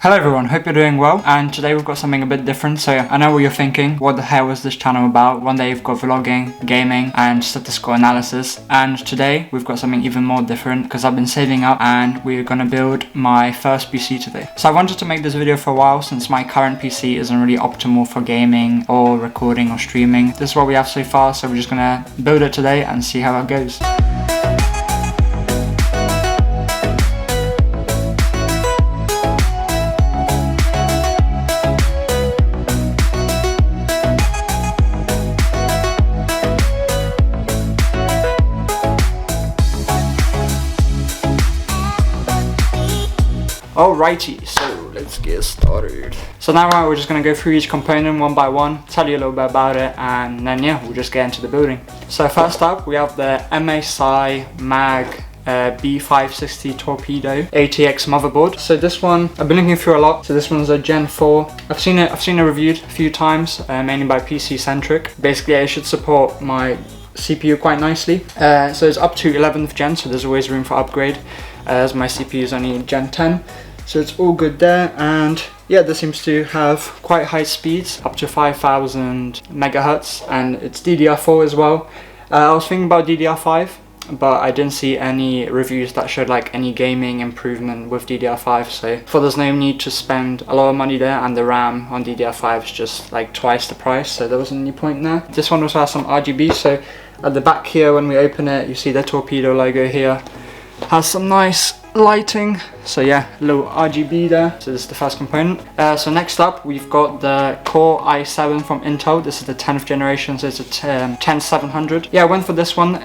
Hello everyone, hope you're doing well, and today we've got something a bit different. So I know what you're thinking, what the hell is this channel about? One day you've got vlogging, gaming and statistical analysis, and today we've got something even more different because I've been saving up and we're gonna build my first PC today. So I wanted to make this video for a while since my current PC isn't really optimal for gaming or recording or streaming. This is what we have so far, so we're just gonna build it today and see how it goes. Alrighty, so let's get started. So now we're just going to go through each component one by one, tell you a little bit about it, and then yeah, we'll just get into the building. So first up, we have the MSI Mag B560 Torpedo ATX motherboard. So this one I've been looking through a lot. So this one's a Gen 4. I've seen it reviewed a few times, mainly by PC Centric. Basically, it should support my CPU quite nicely. So it's up to 11th gen, so there's always room for upgrade, as my CPU is only Gen 10. So it's all good there, and yeah, this seems to have quite high speeds, up to 5000 megahertz, and it's DDR4 as well. I was thinking about DDR5, but I didn't see any reviews that showed like any gaming improvement with DDR5, so there's no need to spend a lot of money there, and the RAM on DDR5 is just like twice the price, so there wasn't any point there. This one also has some RGB, so at the back here when we open it, you see the Torpedo logo here, has some nice lighting, so yeah, a little RGB there. So this is the first component. So next up we've got the Core i7 from Intel. This is the 10th generation, so it's a 10700. Yeah, I went for this one.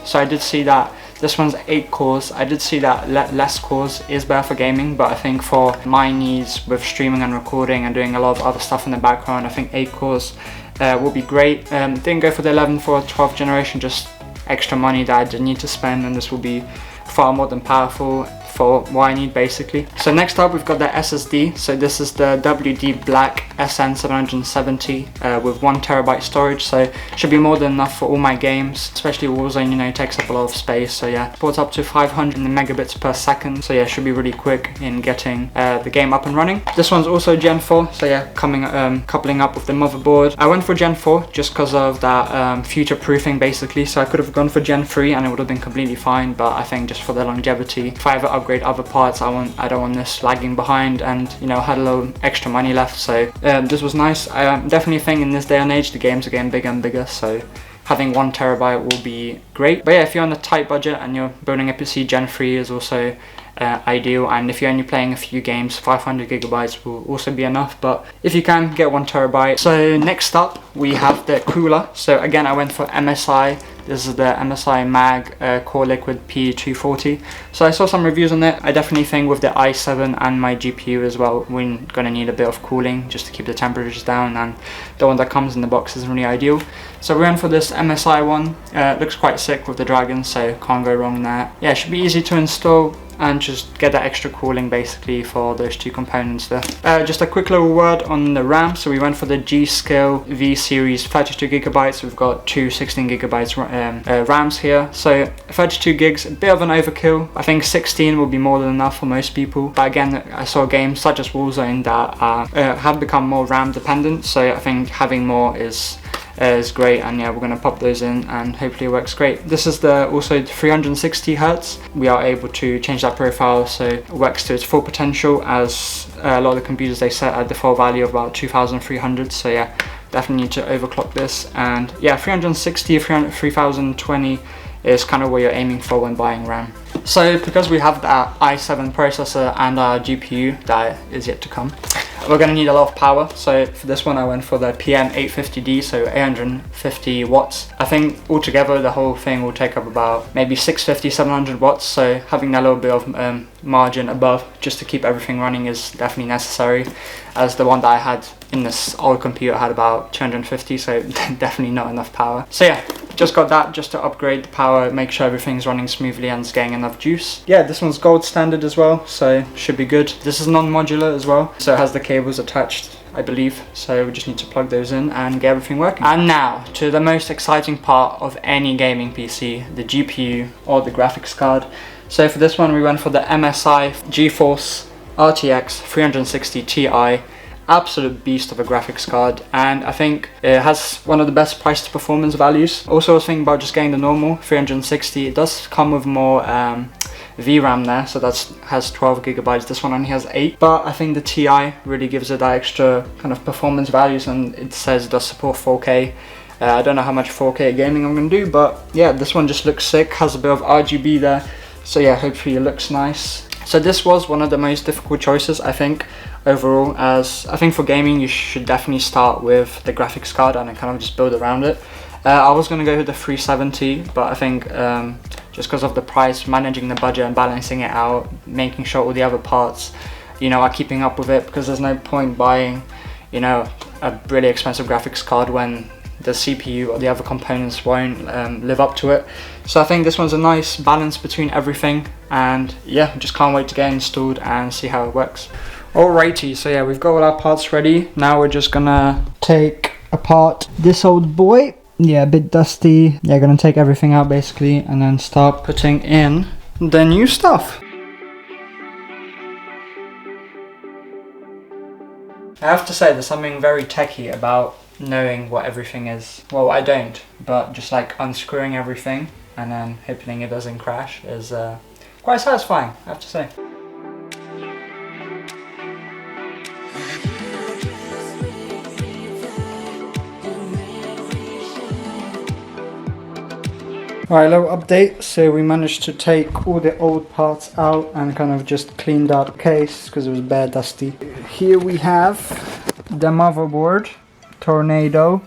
So I did see that this one's 8 cores. I did see that less cores is better for gaming, but I think for my needs with streaming and recording and doing a lot of other stuff in the background, I think 8 cores will be great. Didn't go for the 11th or 12th generation, just extra money that I didn't need to spend, and this will be far more than powerful for what I need basically. So next up we've got the SSD. So this is the WD Black SN770 with 1TB storage, so should be more than enough for all my games, especially Warzone, you know, it takes up a lot of space. So yeah, supports up to 500 megabits per second, so yeah, should be really quick in getting the game up and running. This one's also Gen 4, so yeah, coupling up with the motherboard. I went for Gen 4 just because of that future proofing basically, so I could have gone for Gen 3 and it would have been completely fine, but I think just for the longevity, if I ever upgrade other parts, I don't want this lagging behind, and you know, had a little extra money left, so this was nice. I definitely think in this day and age the games are getting bigger and bigger, so having 1TB will be great. But yeah, if you're on a tight budget and you're building a PC, Gen 3 is also ideal, and if you're only playing a few games, 500 gigabytes will also be enough, but if you can, get 1TB. So next up we have the cooler. So again, I went for MSI. This is the MSI Mag Core Liquid P240. So I saw some reviews on it. I definitely think with the i7 and my GPU as well, we're gonna need a bit of cooling just to keep the temperatures down, and the one that comes in the box isn't really ideal. So we went for this MSI one. Looks quite sick with the dragons, so can't go wrong there. Yeah, it should be easy to install and just get that extra cooling basically for those two components there. Just a quick little word on the RAM. So we went for the G-Skill V series 32 gigabytes. We've got two 16 gigabytes RAMs here. So 32 gigs, a bit of an overkill. I think 16 will be more than enough for most people. But again, I saw games such as Warzone that have become more RAM dependent. So I think having more is great, and yeah, we're going to pop those in and hopefully it works great. This is the also 360 Hertz. We are able to change that profile so it works to its full potential, as a lot of the computers they set at default value of about 2300. So yeah, definitely need to overclock this, and yeah, 360 3020 is kind of what you're aiming for when buying RAM. So because we have that i7 processor and our GPU that is yet to come, we're going to need a lot of power. So for this one I went for the PM850D, so 850 watts. I think altogether the whole thing will take up about maybe 650-700 watts, so having that little bit of margin above just to keep everything running is definitely necessary, as the one that I had in this old computer had about 250, so definitely not enough power. So yeah, just got that just to upgrade the power, make sure everything's running smoothly and it's getting enough juice. Yeah, this one's gold standard as well, so should be good. This is non-modular as well, so it has the cables attached, I believe, so we just need to plug those in and get everything working. And now to the most exciting part of any gaming PC, the GPU or the graphics card. So for this one we went for the MSI GeForce RTX 360 Ti, absolute beast of a graphics card, and I think it has one of the best price to performance values. Also, I was thinking about just getting the normal 360. It does come with more VRAM there, so that has 12 gigabytes. This one only has 8, but I think the Ti really gives it that extra kind of performance values, and it says it does support 4K. I don't know how much 4K gaming I'm gonna do, but yeah, this one just looks sick, has a bit of RGB there, so yeah, hopefully it looks nice. So this was one of the most difficult choices, I think, overall, as I think for gaming you should definitely start with the graphics card and then kind of just build around it. I was going to go with the 370, but I think just because of the price, managing the budget and balancing it out, making sure all the other parts, you know, are keeping up with it, because there's no point buying, you know, a really expensive graphics card when the CPU or the other components won't live up to it. So I think this one's a nice balance between everything, and yeah, just can't wait to get it installed and see how it works. Alrighty, so yeah, we've got all our parts ready. Now we're just gonna take apart this old boy. Yeah, a bit dusty. Yeah, gonna take everything out basically and then start putting in the new stuff. I have to say, there's something very techie about knowing what everything is. Well, I don't, but just like unscrewing everything and then hoping it doesn't crash is quite satisfying, I have to say. Alright, little update. So we managed to take all the old parts out and kind of just cleaned out the case because it was bare dusty. Here we have the motherboard, Tornado,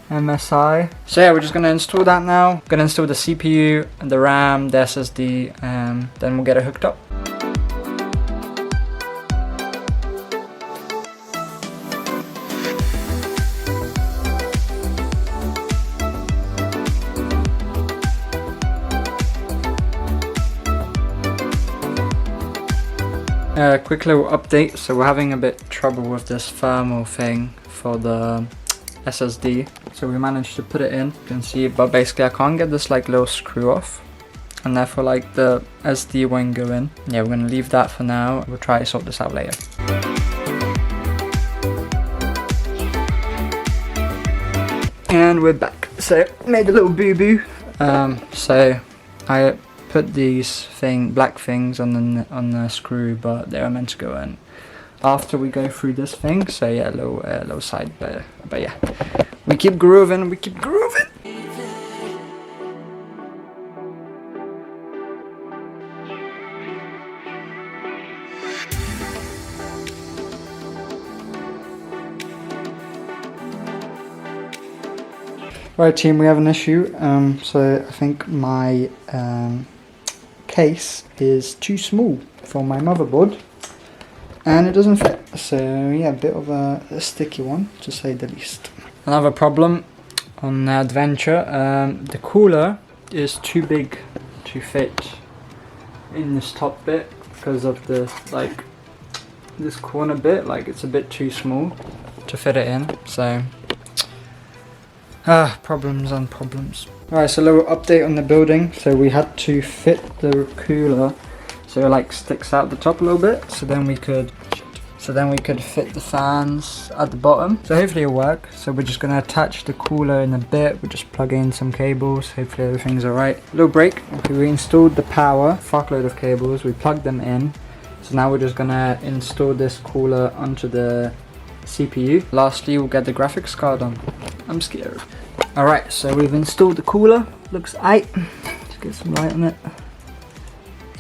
MSI. So yeah, we're just gonna install that now. Gonna install the CPU, the RAM, the SSD, and then we'll get it hooked up. Quick little update. So we're having a bit trouble with this thermal thing for the SSD. So we managed to put it in, you can see, but basically I can't get this like little screw off, and therefore like the SD won't go in. Yeah, we're gonna leave that for now. We'll try to sort this out later. And we're back. So made a little boo-boo. So I put these black things on the screw, but they were meant to go in after we go through this thing. So yeah, little side, but yeah, we keep grooving, Right team, we have an issue. So I think my case is too small for my motherboard and it doesn't fit. So yeah, a bit of a sticky one to say the least. Another problem on the Adventure, the cooler is too big to fit in this top bit because of the this corner bit, like it's a bit too small to fit it in. So problems and problems. Alright, so a little update on the building. So we had to fit the cooler so it like sticks out the top a little bit, so then we could fit the fans at the bottom. So hopefully it'll work. So we're just gonna attach the cooler in a bit. We'll just plug in some cables. Hopefully everything's alright. Little break. Okay, we installed the power, fuckload of cables. We plugged them in. So now we're just gonna install this cooler onto the CPU. Lastly, we'll get the graphics card on. I'm scared. Alright, so we've installed the cooler. Looks aight. Just get some light on it.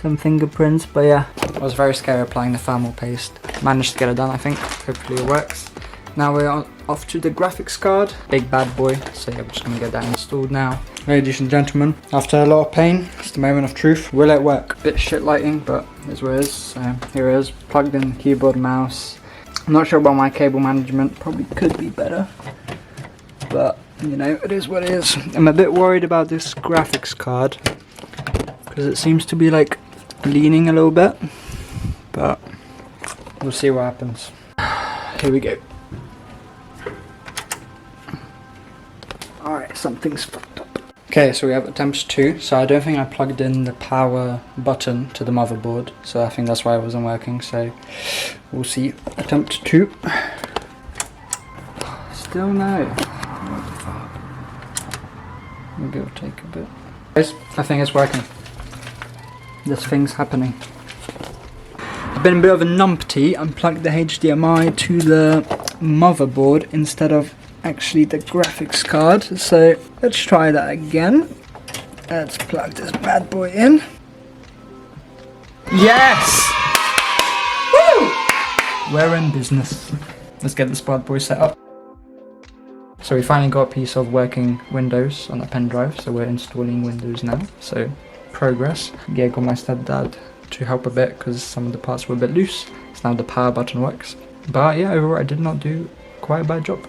Some fingerprints, but yeah. I was very scared applying the thermal paste. Managed to get it done, I think. Hopefully it works. Now we're off to the graphics card. Big bad boy. So yeah, we're just gonna get that installed now. Ladies and gentlemen, after a lot of pain, it's the moment of truth. Will it work? Bit shit lighting, but here's where it is. So here it is. Plugged in keyboard, mouse. I'm not sure about my cable management. Probably could be better. But you know, it is what it is. I'm a bit worried about this graphics card because it seems to be like leaning a little bit, but we'll see what happens. Here we go. Alright, something's fucked up. Okay, so we have attempt 2. So I don't think I plugged in the power button to the motherboard, so I think that's why it wasn't working. So we'll see. Attempt 2. Still no. What the fuck? Maybe it'll take a bit. Guys, I think it's working. This thing's happening. I've been a bit of a numpty and plugged the HDMI to the motherboard instead of actually the graphics card. So let's try that again. Let's plug this bad boy in. Yes! Woo! We're in business. Let's get this bad boy set up. So we finally got a piece of working Windows on the pen drive, so we're installing Windows now. So progress. Yeah, got my stepdad to help a bit because some of the parts were a bit loose. So now the power button works. But yeah, overall I did not do quite a bad job.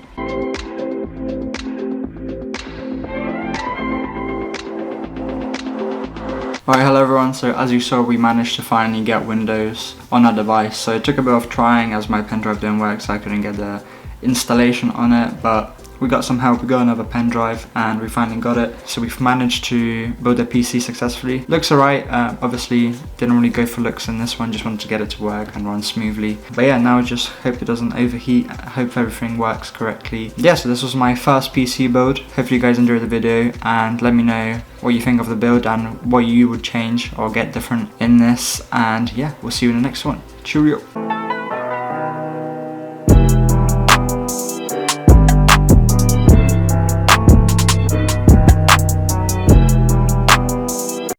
Alright, hello everyone. So as you saw, we managed to finally get Windows on our device. So it took a bit of trying as my pen drive didn't work, so I couldn't get the installation on it, but we got some help. We got another pen drive and we finally got it. So we've managed to build a PC successfully. Looks alright. Obviously didn't really go for looks in this one, just wanted to get it to work and run smoothly. But yeah, now just hope it doesn't overheat. I hope everything works correctly. Yeah, so this was my first PC build. Hopefully you guys enjoyed the video and let me know what you think of the build and what you would change or get different in this. And yeah, we'll see you in the next one. Cheerio.